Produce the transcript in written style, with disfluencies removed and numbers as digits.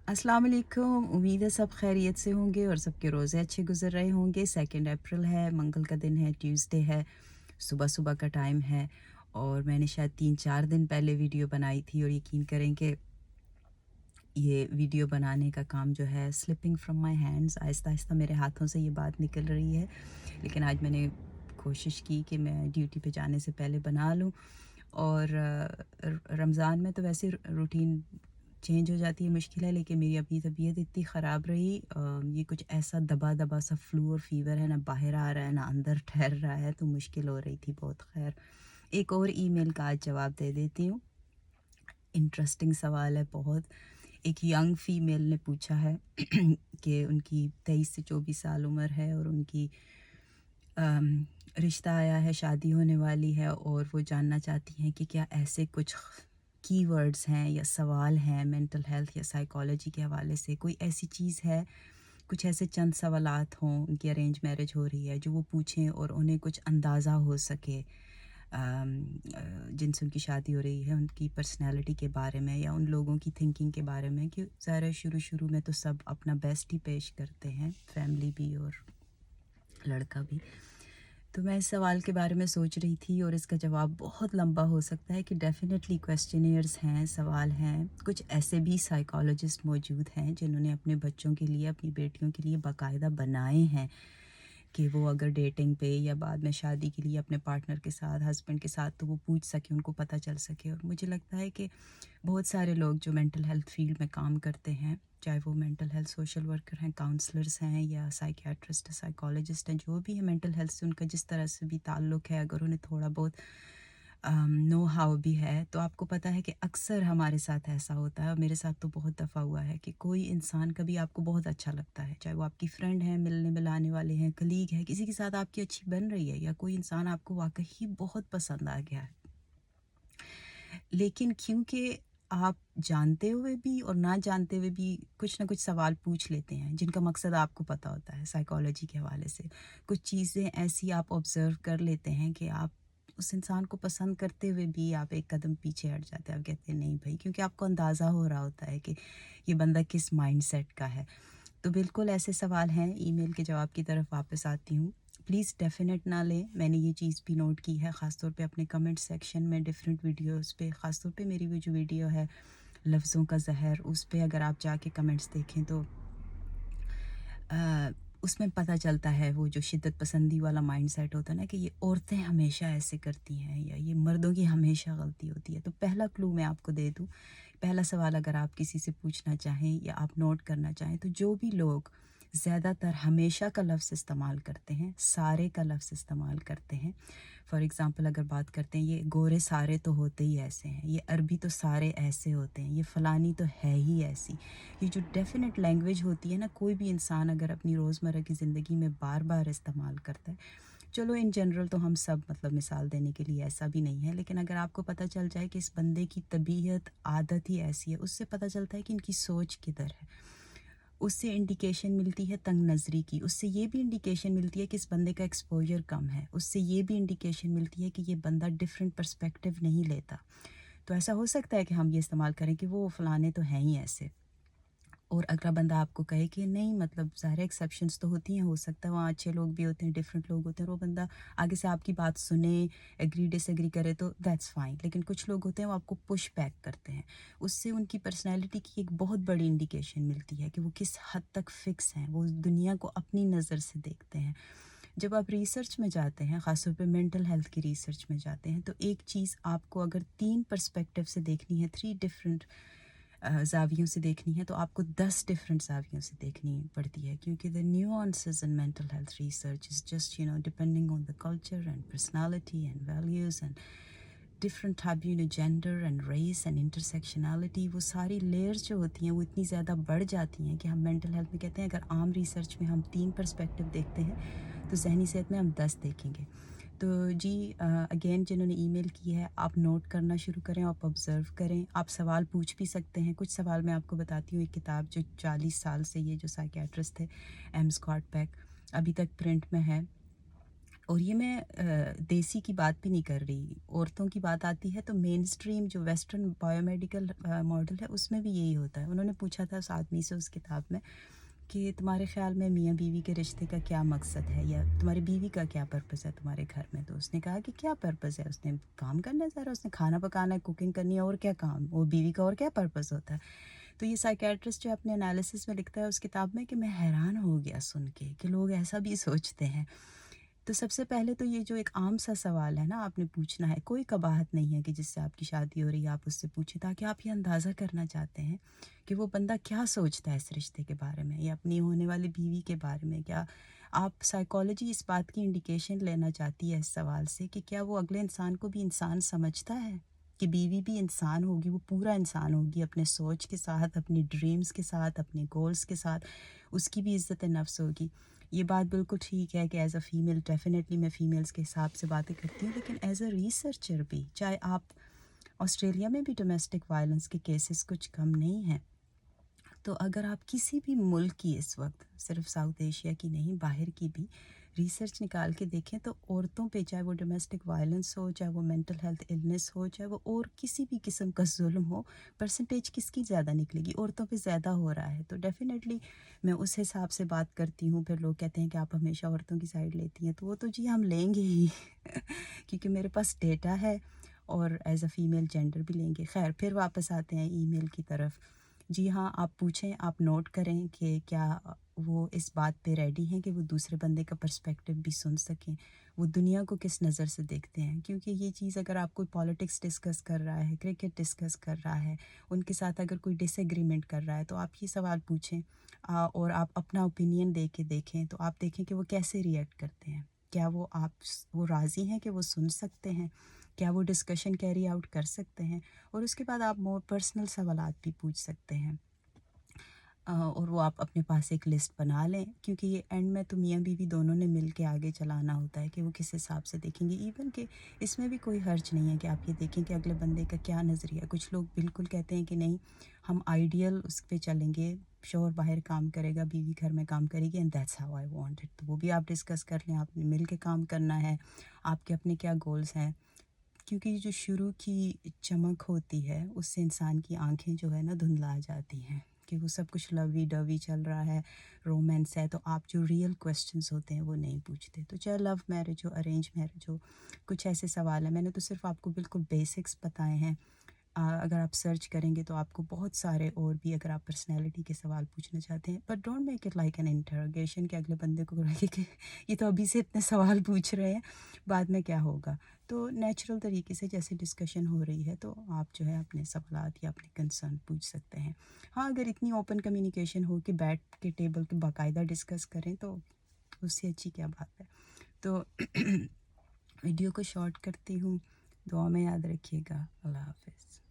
अस्सलाम वालेकुम। उम्मीद है सब खैरियत से होंगे और सबके रोज़े अच्छे गुजर रहे होंगे। 2 अप्रैल है, मंगल का दिन है, ट्यूसडे है, सुबह-सुबह का टाइम है और मैंने शायद 3-4 दिन पहले वीडियो बनाई थी और यकीन करें कि ये वीडियो बनाने का काम जो है स्लिपिंग फ्रॉम माय हैंड्स, आहिस्ता-आहिस्ता मेरे हाथों से ये बात निकल रही है। लेकिन आज मैंने कोशिश की कि मैं ड्यूटी पे जाने से पहले बना लूँ और रमज़ान में तो वैसे रूटीन चेंज हो जाती है, मुश्किल है, लेकिन मेरी अपनी तबीयत इतनी ख़राब रही, ये कुछ ऐसा दबा-दबा सा फ्लू और फ़ीवर है, ना बाहर आ रहा है, ना अंदर ठहर रहा है, तो मुश्किल हो रही थी बहुत। ख़ैर, एक और ईमेल का आज जवाब दे देती हूँ। इंटरेस्टिंग सवाल है बहुत। एक यंग फ़ीमेल ने पूछा है कि उनकी 23 से 24 साल उम्र है और उनकी रिश्ता आया है, शादी होने वाली है और वो जानना चाहती हैं कि क्या ऐसे कुछ कीवर्ड्स हैं या सवाल हैं मेंटल हेल्थ या साइकोलॉजी के हवाले से, कोई ऐसी चीज़ है, कुछ ऐसे चंद सवालात हों, उनकी अरेंज मैरिज हो रही है, जो वो पूछें और उन्हें कुछ अंदाज़ा हो सके जिनसे उनकी शादी हो रही है, उनकी पर्सनैलिटी के बारे में या उन लोगों की थिंकिंग के बारे में। कि ज़ाहिर है शुरू-शुरू में तो सब अपना बेस्ट ही पेश करते हैं, फैमिली भी और लड़का भी। तो मैं इस सवाल के बारे में सोच रही थी और इसका जवाब बहुत लंबा हो सकता है कि डेफ़िनेटली क्वेश्चनियर्स हैं, सवाल हैं। कुछ ऐसे भी साइकोलॉजिस्ट मौजूद हैं जिन्होंने अपने बच्चों के लिए, अपनी बेटियों के लिए बाकायदा बनाए हैं कि वो अगर डेटिंग पे या बाद में शादी के लिए अपने पार्टनर के साथ, हस्बैंड के साथ, तो वो पूछ सकें, उनको पता चल सके। और मुझे लगता है कि बहुत सारे लोग जो मेंटल हेल्थ फील्ड में काम करते हैं, चाहे वो मेंटल हेल्थ सोशल वर्कर हैं, काउंसलर्स हैं या साइकियाट्रिस्ट, साइकोलॉजिस्ट हैं, जो भी है मेंटल हेल्थ से उनका जिस तरह से भी ताल्लुक़ है, अगर उन्हें थोड़ा बहुत नो हाउ भी है, तो आपको पता है कि अक्सर हमारे साथ ऐसा होता है और मेरे साथ तो बहुत दफ़ा हुआ है कि कोई इंसान कभी आपको बहुत अच्छा लगता है, चाहे वो आपकी फ्रेंड है, मिलने मिलाने वाले हैं, कलीग है, किसी के साथ आपकी अच्छी बन रही है या कोई इंसान आपको वाक़ई बहुत पसंद आ गया है। लेकिन क्योंकि आप जानते हुए भी और ना जानते हुए भी कुछ ना कुछ सवाल पूछ लेते हैं, जिनका मकसद आपको पता होता है साइकोलॉजी के हवाले से। कुछ चीज़ें ऐसी आप ऑब्ज़र्व कर लेते हैं कि आप उस इंसान को पसंद करते हुए भी आप एक कदम पीछे हट जाते हैं। आप कहते हैं नहीं भई, क्योंकि आपको अंदाज़ा हो रहा होता है कि ये बंदा किस माइंडसेट का है। तो बिल्कुल ऐसे सवाल हैं। ईमेल के जवाब की तरफ वापस आती हूँ। प्लीज़ डेफ़िनेट ना लें, मैंने ये चीज़ भी नोट की है, ख़ास तौर पे अपने कमेंट सेक्शन में डिफरेंट वीडियोस पे, ख़ास तौर पे मेरी वो जो वीडियो है लफ्ज़ों का ज़हर, उस पे अगर आप जाके कमेंट्स देखें तो अ, उसमें पता चलता है वो जो शिद्दत पसंदी वाला माइंडसेट होता है ना, कि ये औरतें हमेशा ऐसे करती हैं या ये मर्दों की हमेशा गलती होती है। तो पहला क्लू मैं आपको दे दूँ, पहला सवाल अगर आप किसी से पूछना चाहें या आप नोट करना चाहें, तो जो भी लोग ज़्यादातर हमेशा का लफ्ज़ इस्तेमाल करते हैं, सारे का लफ्ज़ इस्तेमाल करते हैं, फॉर एग्ज़ाम्पल अगर बात करते हैं, ये गोरे सारे तो होते ही ऐसे हैं, ये अरबी तो सारे ऐसे होते हैं, ये फ़लानी तो है ही ऐसी। ये जो डेफ़िनेट लैंग्वेज होती है ना, कोई भी इंसान अगर अपनी रोज़मर्रा की ज़िंदगी में बार-बार इस्तेमाल करता है, चलो इन जनरल तो हम सब, मतलब मिसाल देने के लिए ऐसा भी नहीं है, लेकिन अगर आपको पता चल जाए कि इस बंदे की तबीयत, आदत ही ऐसी है, उससे पता चलता है कि इनकी सोच किधर है। उससे इंडिकेशन मिलती है तंग नज़री की, उससे ये भी इंडिकेशन मिलती है कि इस बंदे का एक्सपोज़र कम है, उससे ये भी इंडिकेशन मिलती है कि ये बंदा डिफरेंट पर्सपेक्टिव नहीं लेता। तो ऐसा हो सकता है कि हम ये इस्तेमाल करें कि वो फलाने तो हैं ही ऐसे। और अगला बंदा आपको कहे कि नहीं, मतलब ज़ाहिर है एक्सेप्शंस तो होती हैं, हो सकता है वहाँ अच्छे लोग भी होते हैं, डिफरेंट लोग होते हैं, और वो बंदा आगे से आपकी बात सुने, एग्री डिसएग्री करे तो दैट्स फाइन। लेकिन कुछ लोग होते हैं वो आपको पुश बैक करते हैं, उससे उनकी पर्सनैलिटी की एक बहुत बड़ी इंडिकेशन मिलती है कि वो किस हद तक फ़िक्स हैं, वो दुनिया को अपनी नज़र से देखते हैं। जब आप रिसर्च में जाते हैं, ख़ास तौर पे मेंटल हेल्थ की रिसर्च में जाते हैं, तो एक चीज़ आपको अगर 3 पर्सपेक्टिव से देखनी है, 3 डिफरेंट ज़ावियों से देखनी है, तो आपको 10 डिफरेंट ज़ावियों से देखनी पड़ती है, क्योंकि the nuances in mental health research is just depending on the culture and personality and values and different type, gender and race and intersectionality, वो सारी लेयर्स जो होती हैं वो इतनी ज़्यादा बढ़ जाती हैं कि हम मेंटल हेल्थ में कहते हैं अगर आम रिसर्च में हम 3 पर्सपेक्टिव देखते हैं, तो ज़हनी सेहत में हम 10 देखेंगे। तो जी, अगेन जिन्होंने ईमेल की है, आप नोट करना शुरू करें, आप ऑब्ज़र्व करें, आप सवाल पूछ भी सकते हैं। कुछ सवाल मैं आपको बताती हूँ, एक किताब जो 40 साल से ये जो साइकियाट्रिस्ट थे, एम स्कॉट पेक, अभी तक प्रिंट में है, اور یہ میں دیسی کی بات بھی نہیں کر رہی، عورتوں کی بات آتی ہے تو مین اسٹریم جو ویسٹرن بایو میڈیکل ماڈل ہے اس میں بھی یہی ہوتا ہے. انہوں نے پوچھا تھا اس آدمی سے اس کتاب میں کہ تمہارے خیال میں میاں بیوی کے رشتے کا کیا مقصد ہے، یا تمہاری بیوی کا کیا پرپس ہے تمہارے گھر میں. تو اس نے کہا کہ کیا پرپس ہے، اس نے کام کرنا ہے سارا، اس نے کھانا پکانا ہے، کوکنگ کرنی ہے، اور کیا کام، وہ بیوی کا اور کیا پرپس ہوتا ہے. تو یہ سائیکیٹرسٹ جو اپنے انالیسس میں لکھتا ہے اس کتاب میں کہ میں حیران ہو گیا سن کے کہ لوگ ایسا بھی سوچتے ہیں. تو سب سے پہلے تو یہ جو ایک عام سا سوال ہے نا آپ نے پوچھنا ہے، کوئی قباحت نہیں ہے کہ جس سے آپ کی شادی ہو رہی ہے آپ اس سے پوچھیں، تاکہ آپ یہ اندازہ کرنا چاہتے ہیں کہ وہ بندہ کیا سوچتا ہے اس رشتے کے بارے میں یا اپنی ہونے والی بیوی کے بارے میں. کیا آپ سائیکالوجی اس بات کی انڈیکیشن لینا چاہتی ہے اس سوال سے کہ کیا وہ اگلے انسان کو بھی انسان سمجھتا ہے، کہ بیوی بھی انسان ہوگی، وہ پورا انسان ہوگی اپنے سوچ کے ساتھ، اپنی ڈریمز کے ساتھ، اپنے گولز کے ساتھ، اس کی بھی عزت نفس ہوگی. یہ بات بالکل ٹھیک ہے کہ ایز اے فیمیل ڈیفینیٹلی میں فیمیلز کے حساب سے باتیں کرتی ہوں، لیکن ایز اے ریسرچر بھی، چاہے آپ آسٹریلیا میں بھی ڈومیسٹک وائلنس کے کیسز کچھ کم نہیں ہیں. تو اگر آپ کسی بھی ملک کی اس وقت، صرف ساؤتھ ایشیا کی نہیں باہر کی بھی ریسرچ نکال کے دیکھیں تو عورتوں پہ، چاہے وہ ڈومیسٹک وائلنس ہو، چاہے وہ مینٹل ہیلتھ النس ہو، چاہے وہ اور کسی بھی قسم کا ظلم ہو، پرسنٹیج کس کی زیادہ نکلے گی؟ عورتوں پہ زیادہ ہو رہا ہے. تو ڈیفینیٹلی میں اس حساب سے بات کرتی ہوں. پھر لوگ کہتے ہیں کہ آپ ہمیشہ عورتوں کی سائڈ لیتی ہیں، تو وہ تو جی ہم لیں گے ہی کیونکہ میرے پاس ڈیٹا ہے، اور ایز اے فیمیل جینڈر بھی لیں گے. خیر پھر واپس آتے ہیں ای میل کی طرف. جی ہاں، آپ پوچھیں، آپ نوٹ کریں کہ کیا وہ اس بات پہ ریڈی ہیں کہ وہ دوسرے بندے کا پرسپیکٹو بھی سن سکیں، وہ دنیا کو کس نظر سے دیکھتے ہیں. کیونکہ یہ چیز اگر آپ کوئی پالیٹکس ڈسکس کر رہا ہے، کرکٹ ڈسکس کر رہا ہے، ان کے ساتھ اگر کوئی ڈس ایگریمنٹ کر رہا ہے، تو آپ یہ سوال پوچھیں اور آپ اپنا اوپینین دے کے دیکھیں، تو آپ دیکھیں کہ وہ کیسے ریئیکٹ کرتے ہیں. کیا وہ راضی ہیں کہ وہ سن سکتے ہیں، کیا وہ ڈسکشن کیری آؤٹ کر سکتے ہیں. اور اس کے بعد آپ مور پرسنل سوالات بھی پوچھ سکتے ہیں، اور وہ آپ اپنے پاس ایک لسٹ بنا لیں، کیونکہ یہ اینڈ میں تو میاں بیوی دونوں نے مل کے آگے چلانا ہوتا ہے کہ وہ کس حساب سے دیکھیں گے. ایون کہ اس میں بھی کوئی حرج نہیں ہے کہ آپ یہ دیکھیں کہ اگلے بندے کا کیا نظریہ ہے. کچھ لوگ بالکل کہتے ہیں کہ نہیں، ہم آئیڈیل اس پہ چلیں گے، شوہر باہر کام کرے گا، بیوی گھر میں کام کرے گی، and that's how I want it. تو وہ بھی آپ ڈسکس کر لیں، آپ نے مل کے کام کرنا ہے، آپ کے اپنے کیا گولز ہیں. کیونکہ یہ جو شروع کی چمک ہوتی ہے اس سے انسان کی آنکھیں جو ہے نا دھندلا جاتی ہیں، کہ وہ سب کچھ لوی ڈوی چل رہا ہے، رومانس ہے، تو آپ جو ریئل کویسچنز ہوتے ہیں وہ نہیں پوچھتے. تو چاہے لو میرج ہو، ارینج میرج ہو، کچھ ایسے سوال ہیں. میں نے تو صرف آپ کو بالکل بیسکس بتائے ہیں. اگر آپ سرچ کریں گے تو آپ کو بہت سارے اور بھی، اگر آپ پرسنالٹی کے سوال پوچھنا چاہتے ہیں، but don't make it like an interrogation کہ اگلے بندے کو لگے کہ یہ تو ابھی سے اتنے سوال پوچھ رہے ہیں، بعد میں کیا ہوگا. تو نیچرل طریقے سے جیسے ڈسکشن ہو رہی ہے تو آپ جو ہے اپنے سوالات یا اپنے کنسرن پوچھ سکتے ہیں. ہاں اگر اتنی اوپن کمیونیکیشن ہو کہ بیٹھ کے ٹیبل کے باقاعدہ ڈسکس کریں تو اس سے اچھی کیا بات ہے. تو ویڈیو کو شارٹ کرتی ہوں، دعا میں یاد رکھیے گا. اللہ حافظ.